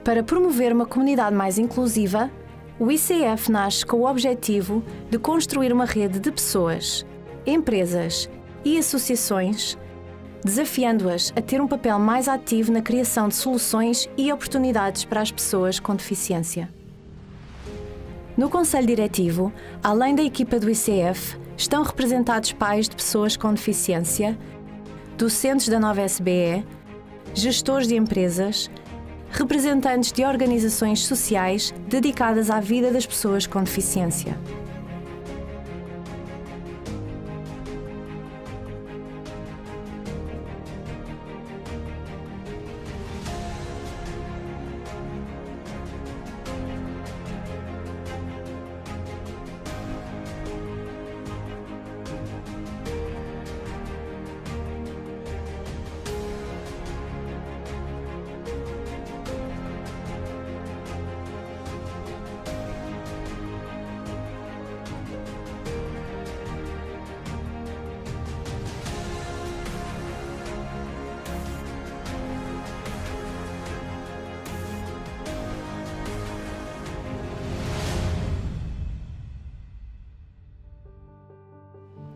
Para promover uma comunidade mais inclusiva, o ICF nasce com o objetivo de construir uma rede de pessoas, empresas e associações, desafiando-as a ter um papel mais ativo na criação de soluções e oportunidades para as pessoas com deficiência. No Conselho Diretivo, além da equipa do ICF, estão representados pais de pessoas com deficiência, docentes da nova SBE, gestores de empresas, representantes de organizações sociais dedicadas à vida das pessoas com deficiência.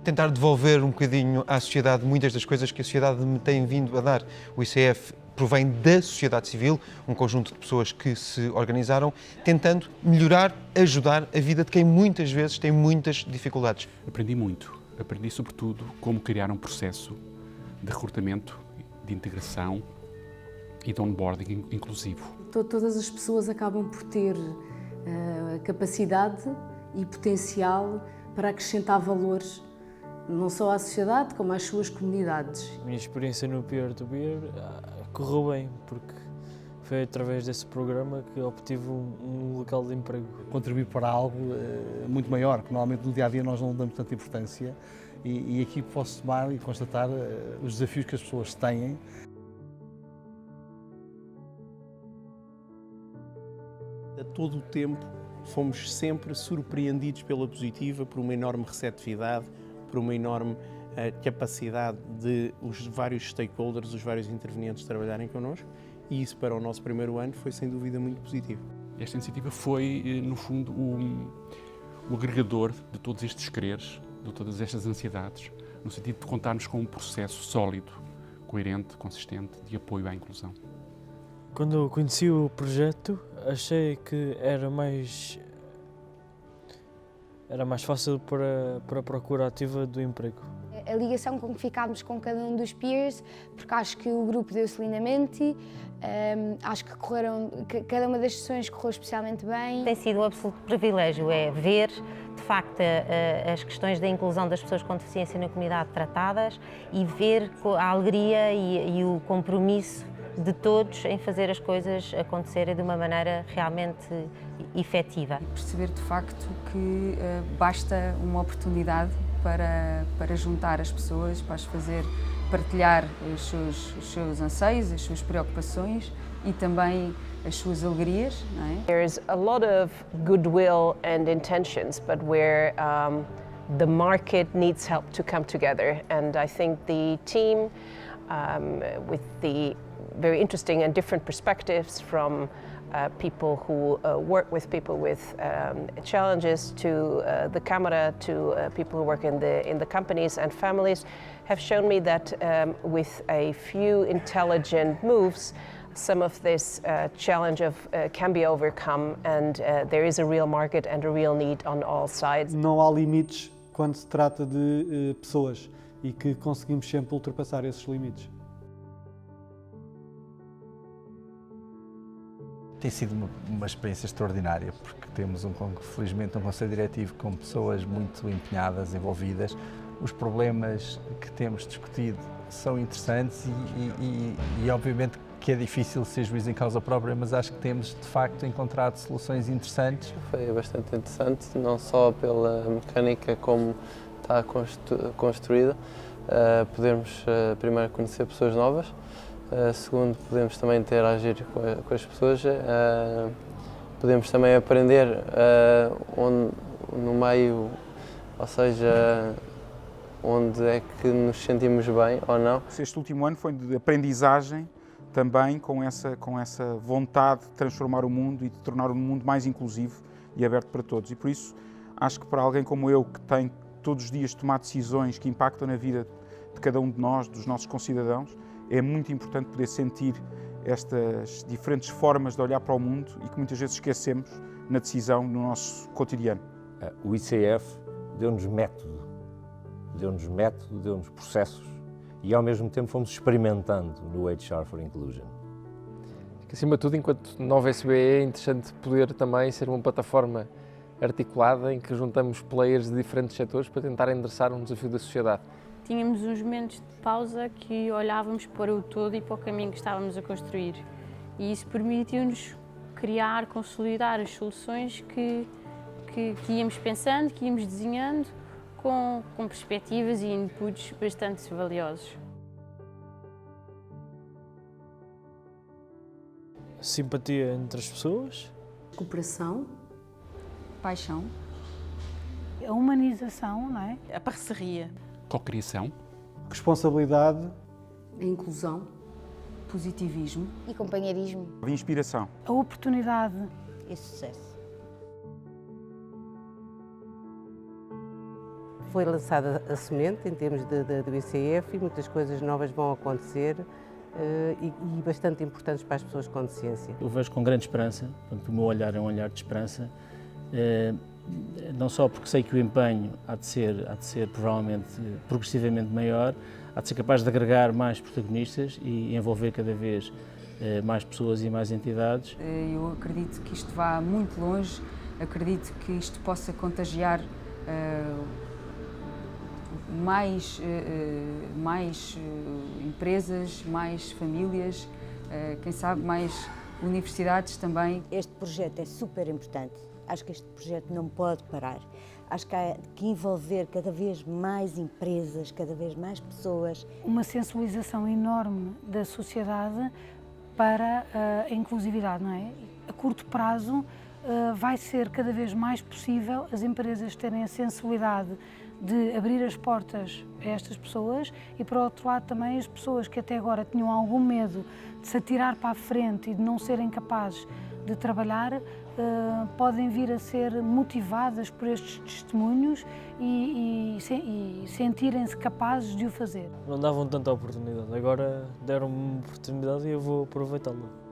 Tentar devolver um bocadinho à sociedade muitas das coisas que a sociedade me tem vindo a dar. O ICF provém da sociedade civil, um conjunto de pessoas que se organizaram, tentando melhorar, ajudar a vida de quem muitas vezes tem muitas dificuldades. Aprendi muito. Aprendi, sobretudo, como criar um processo de recrutamento, de integração e de onboarding inclusivo. Todas as pessoas acabam por ter capacidade e potencial para acrescentar valores não só à sociedade, como às suas comunidades. A minha experiência no peer-to-peer correu bem, porque foi através desse programa que obtive um local de emprego. Contribuir para algo muito maior, que normalmente no dia-a-dia nós não damos tanta importância, e aqui posso tomar e constatar os desafios que as pessoas têm. A todo o tempo fomos sempre surpreendidos pela positiva, por uma enorme receptividade, por uma enorme capacidade de os vários stakeholders, os vários intervenientes trabalharem connosco, e isso para o nosso primeiro ano foi sem dúvida muito positivo. Esta iniciativa foi, no fundo, o agregador de todos estes quereres, de todas estas ansiedades, no sentido de contarmos com um processo sólido, coerente, consistente, de apoio à inclusão. Quando eu conheci o projeto, achei que era mais fácil para a procura ativa do emprego. A ligação com que ficámos com cada um dos peers, porque acho que o grupo deu-se lindamente, acho que cada uma das sessões correu especialmente bem. Tem sido um absoluto privilégio ver, de facto, as questões da inclusão das pessoas com deficiência na comunidade tratadas e ver a alegria e o compromisso de todos em fazer as coisas acontecerem de uma maneira realmente efetiva. Perceber de facto que basta uma oportunidade para juntar as pessoas, para as fazer partilhar os seus anseios, as suas preocupações e também as suas alegrias, não é? There's a lot of goodwill and intentions, but where the market needs help to come together, and I think the team with the very interesting and different perspectives from people who work with people with challenges to the Camera, to people who work in the companies and families, have shown me that with a few intelligent moves, some of this challenge can be overcome, and there is a real market and a real need on all sides. Não há limites quando se trata de pessoas e que conseguimos sempre ultrapassar esses limites. Tem sido uma experiência extraordinária, porque temos felizmente um Conselho Diretivo com pessoas muito empenhadas, envolvidas. Os problemas que temos discutido são interessantes e obviamente que é difícil ser juiz em causa própria, mas acho que temos de facto encontrado soluções interessantes. Foi bastante interessante, não só pela mecânica como está construída, podermos primeiro conhecer pessoas novas. Segundo, podemos também interagir com as pessoas, podemos também aprender no meio, ou seja, onde é que nos sentimos bem ou não. Este último ano foi de aprendizagem também com essa vontade de transformar o mundo e de tornar o mundo mais inclusivo e aberto para todos. E por isso, acho que para alguém como eu, que tem todos os dias de tomar decisões que impactam na vida de cada um de nós, dos nossos concidadãos, é muito importante poder sentir estas diferentes formas de olhar para o mundo e que muitas vezes esquecemos na decisão no nosso cotidiano. O ICF deu-nos método, deu-nos processos e ao mesmo tempo fomos experimentando no HR for Inclusion. Acima de tudo, enquanto nova SBE, é interessante poder também ser uma plataforma articulada em que juntamos players de diferentes setores para tentar endereçar um desafio da sociedade. Tínhamos uns momentos de pausa que olhávamos para o todo e para o caminho que estávamos a construir. E isso permitiu-nos criar, consolidar as soluções que íamos pensando, que íamos desenhando, com perspectivas e inputs bastante valiosos. Simpatia entre as pessoas. Cooperação. Paixão. A humanização, não é? A parceria. Cocriação. Responsabilidade. A inclusão. Positivismo. E companheirismo. A inspiração. A oportunidade. E sucesso. Foi lançada a semente em termos do ICF e muitas coisas novas vão acontecer e bastante importantes para as pessoas com deficiência. Eu vejo com grande esperança, portanto, o meu olhar é um olhar de esperança, não só porque sei que o empenho há de ser provavelmente progressivamente maior, há de ser capaz de agregar mais protagonistas e envolver cada vez mais pessoas e mais entidades. Eu acredito que isto vá muito longe, acredito que isto possa contagiar mais empresas, mais famílias, quem sabe mais universidades também. Este projeto é super importante. Acho que este projeto não pode parar. Acho que há que envolver cada vez mais empresas, cada vez mais pessoas. Uma sensibilização enorme da sociedade para a inclusividade, não é? A curto prazo vai ser cada vez mais possível as empresas terem a sensibilidade de abrir as portas a estas pessoas e, por outro lado, também as pessoas que até agora tinham algum medo de se atirar para a frente e de não serem capazes de trabalhar, podem vir a ser motivadas por estes testemunhos e sentirem-se capazes de o fazer. Não davam tanta oportunidade, agora deram-me uma oportunidade e eu vou aproveitá-la.